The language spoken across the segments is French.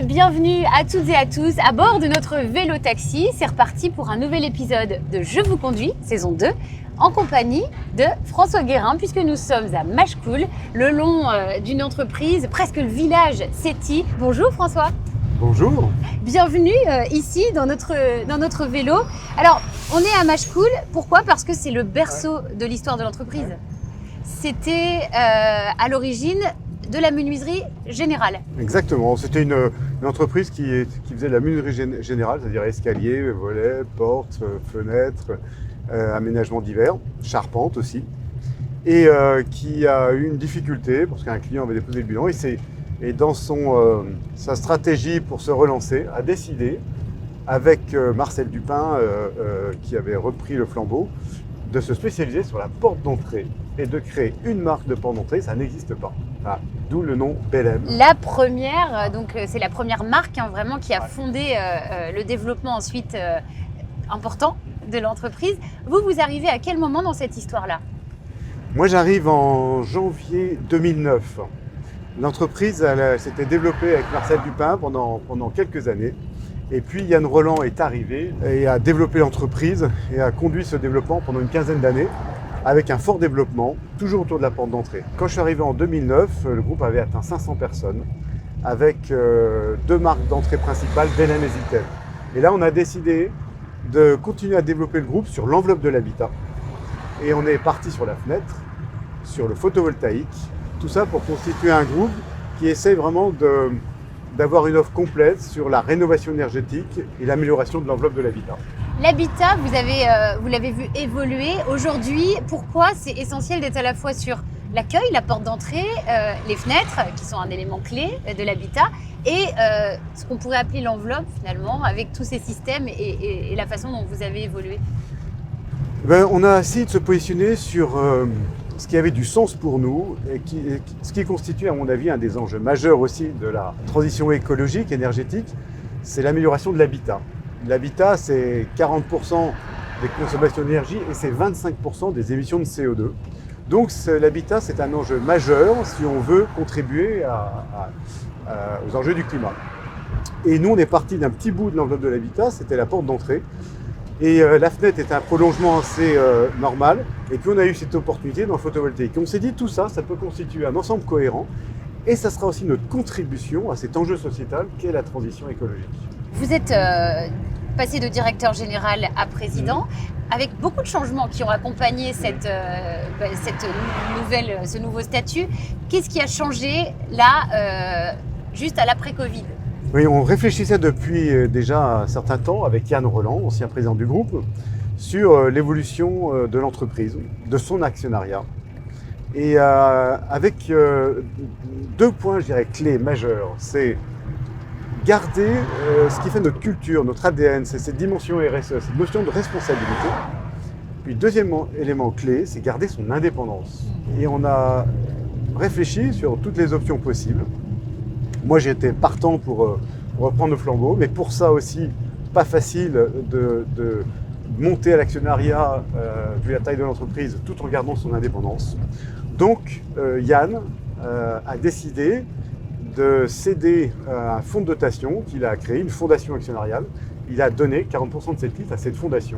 bienvenue à toutes et à tous à bord de notre vélo taxi. C'est reparti pour un nouvel épisode de Je vous conduis, saison 2, en compagnie de François Guérin, puisque nous sommes à Machecoul, le long d'une entreprise, presque le village Séti. Bonjour François. Bonjour. Bienvenue ici dans notre vélo. Alors, on est à Machecoul, pourquoi ? Parce que c'est le berceau de l'histoire de l'entreprise. C'était à l'origine de la menuiserie générale. Exactement, c'était une entreprise qui faisait de la menuiserie générale, c'est-à-dire escaliers, volets, portes, fenêtres, aménagements divers, charpentes aussi, et qui a eu une difficulté parce qu'un client avait déposé le bilan et dans sa stratégie pour se relancer, a décidé, avec Marcel Dupin, qui avait repris le flambeau, de se spécialiser sur la porte d'entrée et de créer une marque de porte d'entrée, ça n'existe pas. Ah, d'où le nom Bellem. La première, donc c'est la première marque vraiment qui a fondé le développement ensuite important de l'entreprise. Vous arrivez à quel moment dans cette histoire-là ? Moi j'arrive en janvier 2009. L'entreprise s'était développée avec Marcel Dupin pendant quelques années. Et puis Yann Rolland est arrivé et a développé l'entreprise et a conduit ce développement pendant une quinzaine d'années avec un fort développement, toujours autour de la porte d'entrée. Quand je suis arrivé en 2009, le groupe avait atteint 500 personnes avec deux marques d'entrée principales, Bellem et Zitel. Et là, on a décidé de continuer à développer le groupe sur l'enveloppe de l'habitat. Et on est parti sur la fenêtre, sur le photovoltaïque, tout ça pour constituer un groupe qui essaie vraiment d'avoir une offre complète sur la rénovation énergétique et l'amélioration de l'enveloppe de l'habitat. L'habitat, vous l'avez vu évoluer. Aujourd'hui, pourquoi c'est essentiel d'être à la fois sur l'accueil, la porte d'entrée, les fenêtres, qui sont un élément clé de l'habitat, et ce qu'on pourrait appeler l'enveloppe finalement, avec tous ces systèmes et la façon dont vous avez évolué ? On a essayé de se positionner sur ce qui avait du sens pour nous et ce qui constitue à mon avis un des enjeux majeurs aussi de la transition écologique, énergétique, c'est l'amélioration de l'habitat. L'habitat, c'est 40% des consommations d'énergie et c'est 25% des émissions de CO2. Donc l'habitat, c'est un enjeu majeur si on veut contribuer aux enjeux du climat. Et nous, on est parti d'un petit bout de l'enveloppe de l'habitat, c'était la porte d'entrée. Et la fenêtre était un prolongement assez normal. Et puis on a eu cette opportunité dans le photovoltaïque. On s'est dit tout ça, ça peut constituer un ensemble cohérent. Et ça sera aussi notre contribution à cet enjeu sociétal qu'est la transition écologique. Vous êtes passé de directeur général à président, avec beaucoup de changements qui ont accompagné ce nouveau statut. Qu'est-ce qui a changé là, juste à l'après-Covid ? Oui, on réfléchissait depuis déjà un certain temps avec Yann Rolland, ancien président du groupe, sur l'évolution de l'entreprise, de son actionnariat. Et avec deux points, je dirais, clés majeurs. C'est garder ce qui fait notre culture, notre ADN, c'est cette dimension RSE, cette notion de responsabilité. Puis deuxième élément clé, c'est garder son indépendance. Et on a réfléchi sur toutes les options possibles. Moi, j'étais partant pour reprendre le flambeau, mais pour ça aussi, pas facile de monter à l'actionnariat vu la taille de l'entreprise tout en gardant son indépendance. Donc, Yann a décidé de céder un fonds de dotation qu'il a créé, une fondation actionnariale. Il a donné 40% de ses titres à cette fondation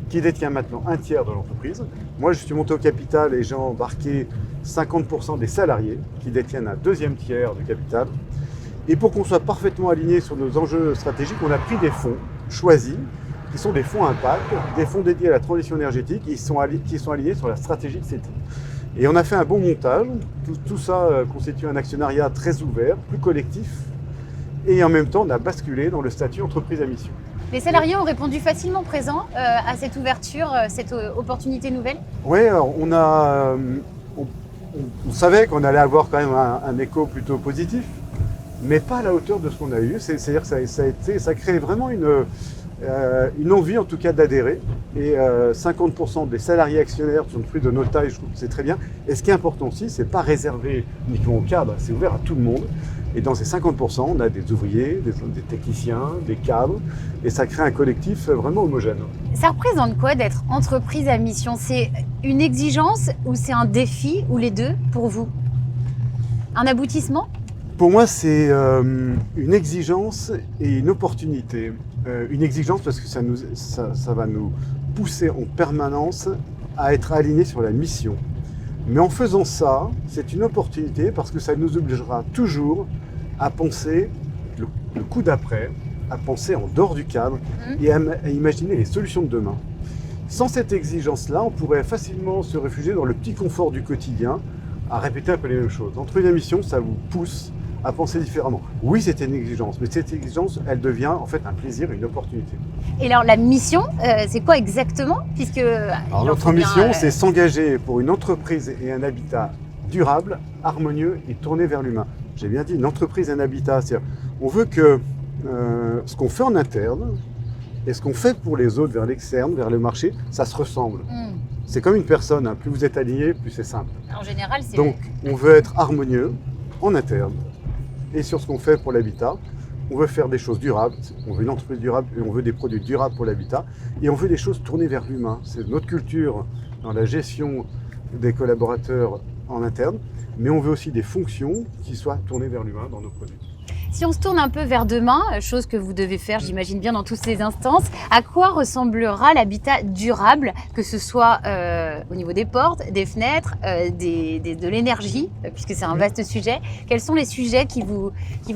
qui détient maintenant un tiers de l'entreprise. Moi, je suis monté au capital et j'ai embarqué 50% des salariés qui détiennent un deuxième tiers du capital. Et pour qu'on soit parfaitement aligné sur nos enjeux stratégiques, on a pris des fonds choisis, qui sont des fonds impact, des fonds dédiés à la transition énergétique, qui sont alignés sur la stratégie de CETI. Et on a fait un bon montage, tout ça constitue un actionnariat très ouvert, plus collectif, et en même temps on a basculé dans le statut entreprise à mission. Les salariés ont répondu facilement présents à cette ouverture, cette opportunité nouvelle ? Oui, on savait qu'on allait avoir quand même un écho plutôt positif, mais pas à la hauteur de ce qu'on a eu. C'est-à-dire que ça crée vraiment une envie en tout cas d'adhérer. Et 50% des salariés actionnaires sont fruits de notre taille, je trouve que c'est très bien. Et ce qui est important aussi, c'est pas réservé uniquement aux cadres, c'est ouvert à tout le monde. Et dans ces 50%, on a des ouvriers, des techniciens, des cadres, et ça crée un collectif vraiment homogène. Ça représente quoi d'être entreprise à mission ? C'est une exigence ou c'est un défi, ou les deux, pour vous ? Un aboutissement ? Pour moi, c'est une exigence et une opportunité. Une exigence parce que ça va nous pousser en permanence à être alignés sur la mission. Mais en faisant ça, c'est une opportunité parce que ça nous obligera toujours à penser le coup d'après, à penser en dehors du cadre et à imaginer les solutions de demain. Sans cette exigence-là, on pourrait facilement se réfugier dans le petit confort du quotidien, à répéter un peu les mêmes choses. Entre une mission, ça vous pousse à penser différemment. Oui, c'était une exigence, mais cette exigence, elle devient en fait un plaisir, une opportunité. Et alors la mission, c'est quoi exactement? Alors notre mission, c'est s'engager pour une entreprise et un habitat durable, harmonieux et tourné vers l'humain. J'ai bien dit une entreprise et un habitat, c'est-à-dire on veut que ce qu'on fait en interne et ce qu'on fait pour les autres vers l'externe, vers le marché, ça se ressemble. C'est comme une personne, hein. Plus vous êtes aligné, plus c'est simple. En général, c'est... Donc on veut être harmonieux en interne et sur ce qu'on fait pour l'habitat. On veut faire des choses durables, on veut une entreprise durable et on veut des produits durables pour l'habitat et on veut des choses tournées vers l'humain. C'est notre culture dans la gestion des collaborateurs en interne, mais on veut aussi des fonctions qui soient tournées vers l'humain dans nos produits. Si on se tourne un peu vers demain, chose que vous devez faire, j'imagine bien dans toutes ces instances, à quoi ressemblera l'habitat durable, que ce soit au niveau des portes, des fenêtres, de l'énergie, puisque c'est un vaste sujet. Quels sont les sujets qui vous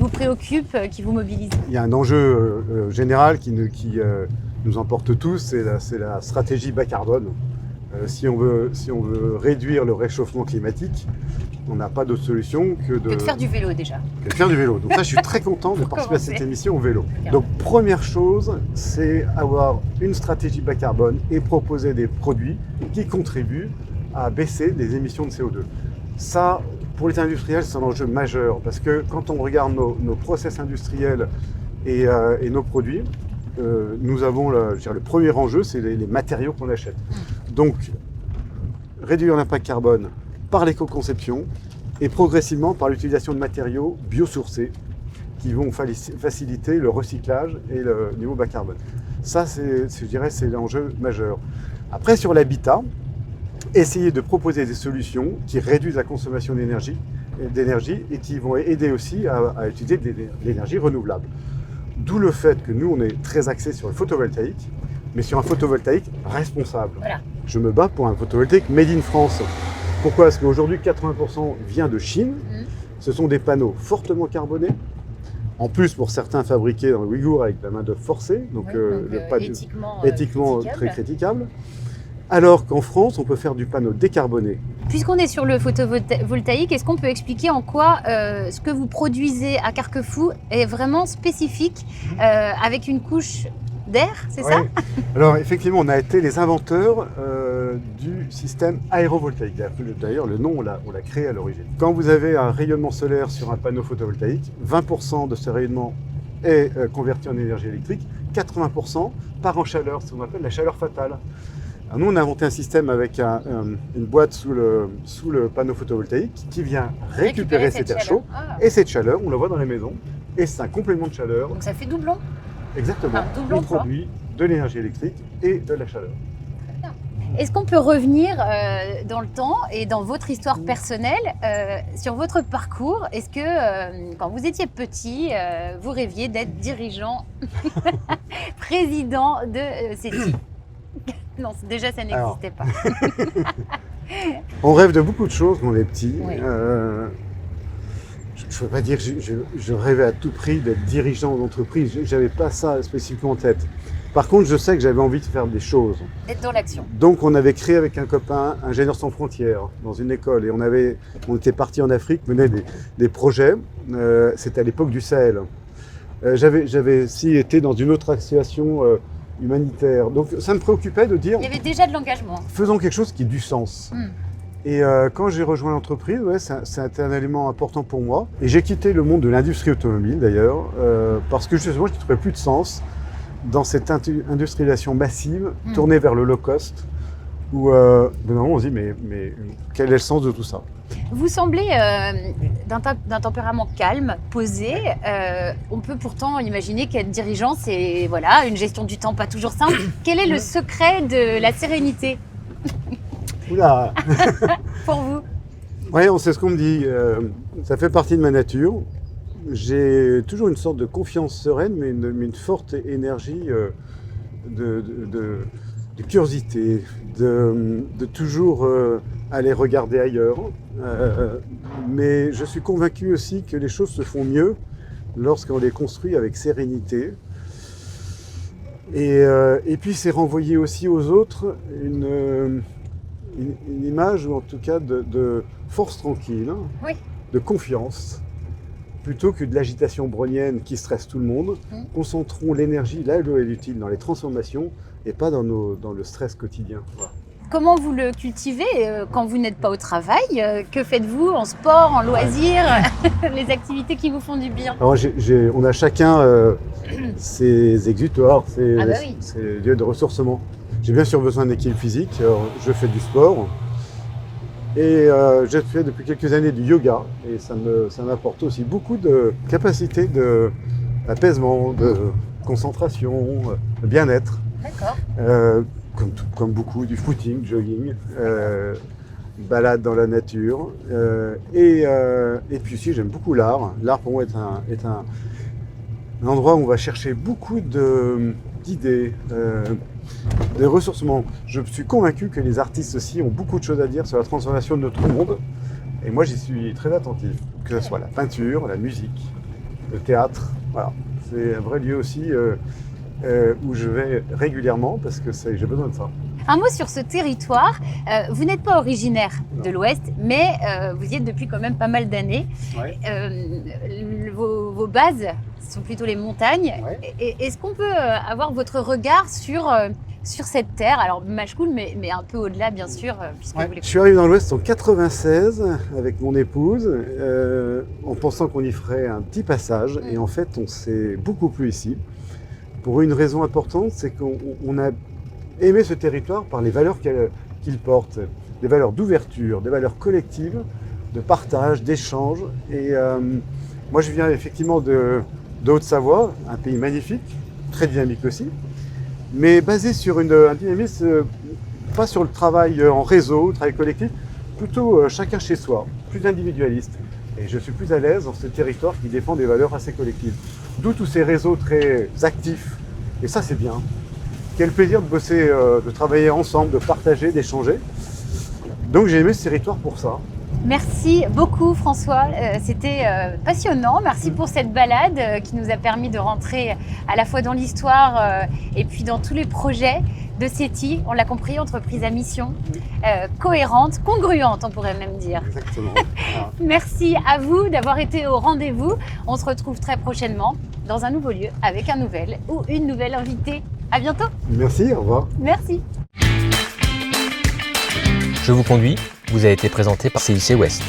préoccupent, qui vous mobilisent? Il y a un enjeu général qui nous emporte tous, c'est la stratégie bas carbone. Si on veut réduire le réchauffement climatique, on n'a pas d'autre solution que de faire du vélo déjà. Que de faire du vélo. Donc ça, je suis très content de participer à cette émission au vélo. Donc première chose, c'est avoir une stratégie bas carbone et proposer des produits qui contribuent à baisser les émissions de CO2. Ça, pour les industriels, c'est un enjeu majeur parce que quand on regarde nos process industriels et nos produits, nous avons le premier enjeu, c'est les matériaux qu'on achète. Donc, réduire l'impact carbone par l'éco-conception et progressivement par l'utilisation de matériaux biosourcés qui vont faciliter le recyclage et le niveau bas carbone. Ça, je dirais, c'est l'enjeu majeur. Après, sur l'habitat, essayer de proposer des solutions qui réduisent la consommation d'énergie et qui vont aider aussi à utiliser de l'énergie renouvelable. D'où le fait que nous, on est très axé sur le photovoltaïque, mais sur un photovoltaïque responsable. Voilà. Je me bats pour un photovoltaïque made in France. Pourquoi? Parce qu'aujourd'hui, 80% vient de Chine. Ce sont des panneaux fortement carbonés. En plus, pour certains, fabriqués dans le Ouïghour avec la main-d'œuvre forcée, donc éthiquement très critiquable. Alors qu'en France, on peut faire du panneau décarboné. Puisqu'on est sur le photovoltaïque, est-ce qu'on peut expliquer en quoi ce que vous produisez à Carquefou est vraiment spécifique avec une couche d'air, c'est ça? Alors effectivement, on a été les inventeurs du système aérovoltaïque. D'ailleurs, le nom, on l'a créé à l'origine. Quand vous avez un rayonnement solaire sur un panneau photovoltaïque, 20% de ce rayonnement est converti en énergie électrique, 80% part en chaleur, c'est ce qu'on appelle la chaleur fatale. Alors nous, on a inventé un système avec une boîte sous le panneau photovoltaïque qui vient récupérer cet air chaud. Et cette chaleur, on la voit dans les maisons. Et c'est un complément de chaleur. Donc ça fait doublon? Exactement. On produit de l'énergie électrique et de la chaleur. Très bien. Est-ce qu'on peut revenir dans le temps et dans votre histoire personnelle sur votre parcours? Est-ce que quand vous étiez petit, vous rêviez d'être dirigeant, président de CETI? Non, déjà ça n'existait pas. On rêve de beaucoup de choses quand on est petit. Oui. Je ne peux pas dire que je rêvais à tout prix d'être dirigeant d'entreprise. Je n'avais pas ça spécifiquement en tête. Par contre, je sais que j'avais envie de faire des choses. D'être dans l'action. Donc, on avait créé avec un copain Ingénieurs sans frontières dans une école. Et on était parti en Afrique, mener des projets. C'était à l'époque du Sahel. J'avais aussi été dans une autre association humanitaire. Donc, ça me préoccupait de dire... Il y avait déjà de l'engagement. Faisons quelque chose qui ait du sens. Et quand j'ai rejoint l'entreprise, c'était un élément important pour moi. Et j'ai quitté le monde de l'industrie automobile d'ailleurs, parce que justement, je ne trouvais plus de sens dans cette industrialisation massive tournée vers le low cost, où on se dit, mais quel est le sens de tout ça? Vous semblez d'un tempérament calme, posé. On peut pourtant imaginer qu'être dirigeant, c'est une gestion du temps pas toujours simple. Quel est le secret de la sérénité? Oula. Pour vous? Oui, on sait ce qu'on me dit. Ça fait partie de ma nature. j'ai toujours une sorte de confiance sereine, mais une forte énergie de curiosité, de toujours aller regarder ailleurs. Mais je suis convaincu aussi que les choses se font mieux lorsqu'on les construit avec sérénité. Et puis c'est renvoyer aussi aux autres une image, ou en tout cas de force tranquille, Oui. de confiance, plutôt que de l'agitation brownienne qui stresse tout le monde. Concentrons l'énergie là où elle est utile, dans les transformations et pas dans le stress quotidien. Voilà. Comment vous le cultivez quand vous n'êtes pas au travail? Que faites-vous en sport, en loisirs, les activités qui vous font du bien? Alors on a chacun ses exutoires, ses lieux de ressourcement. J'ai bien sûr besoin d'équilibre physique, alors je fais du sport et je fais depuis quelques années du yoga et ça m'apporte aussi beaucoup de capacité d'apaisement, de concentration, de bien-être. D'accord. Comme beaucoup, du footing, jogging, balade dans la nature. Et puis aussi, j'aime beaucoup l'art. L'art, pour moi, est un endroit où on va chercher beaucoup d'idées, de ressourcements. Je suis convaincu que les artistes aussi ont beaucoup de choses à dire sur la transformation de notre monde. Et moi, j'y suis très attentif, que ce soit la peinture, la musique, le théâtre. Voilà. C'est un vrai lieu aussi où je vais régulièrement parce que j'ai besoin de ça. Un mot sur ce territoire. Vous n'êtes pas originaire de l'Ouest, mais vous y êtes depuis quand même pas mal d'années. Ouais. Vos bases sont plutôt les montagnes. Ouais. Est-ce qu'on peut avoir votre regard sur cette terre? Alors Machecoul, mais un peu au-delà, bien sûr, puisque Ouais. vous Je suis arrivé dans l'Ouest en 96 avec mon épouse, en pensant qu'on y ferait un petit passage. Et en fait, on s'est beaucoup plu ici. Pour une raison importante, c'est qu'on a aimé ce territoire par les valeurs qu'il porte, des valeurs d'ouverture, des valeurs collectives, de partage, d'échange. Et moi, je viens effectivement de Haute-Savoie, un pays magnifique, très dynamique aussi, mais basé sur un dynamisme, pas sur le travail en réseau, le travail collectif, plutôt chacun chez soi, plus individualiste. Et je suis plus à l'aise dans ce territoire qui défend des valeurs assez collectives. D'où tous ces réseaux très actifs. Et ça, c'est bien. Quel plaisir de bosser, de travailler ensemble, de partager, d'échanger. Donc j'ai aimé ce territoire pour ça. Merci beaucoup François, c'était passionnant. Merci pour cette balade qui nous a permis de rentrer à la fois dans l'histoire et puis dans tous les projets de SETI. On l'a compris, entreprise à mission, cohérente, congruente on pourrait même dire. Exactement. Voilà. Merci à vous d'avoir été au rendez-vous. On se retrouve très prochainement dans un nouveau lieu avec un nouvel ou une nouvelle invitée. À bientôt. Merci, au revoir. Merci. Je vous conduis vous a été présenté par CIC West.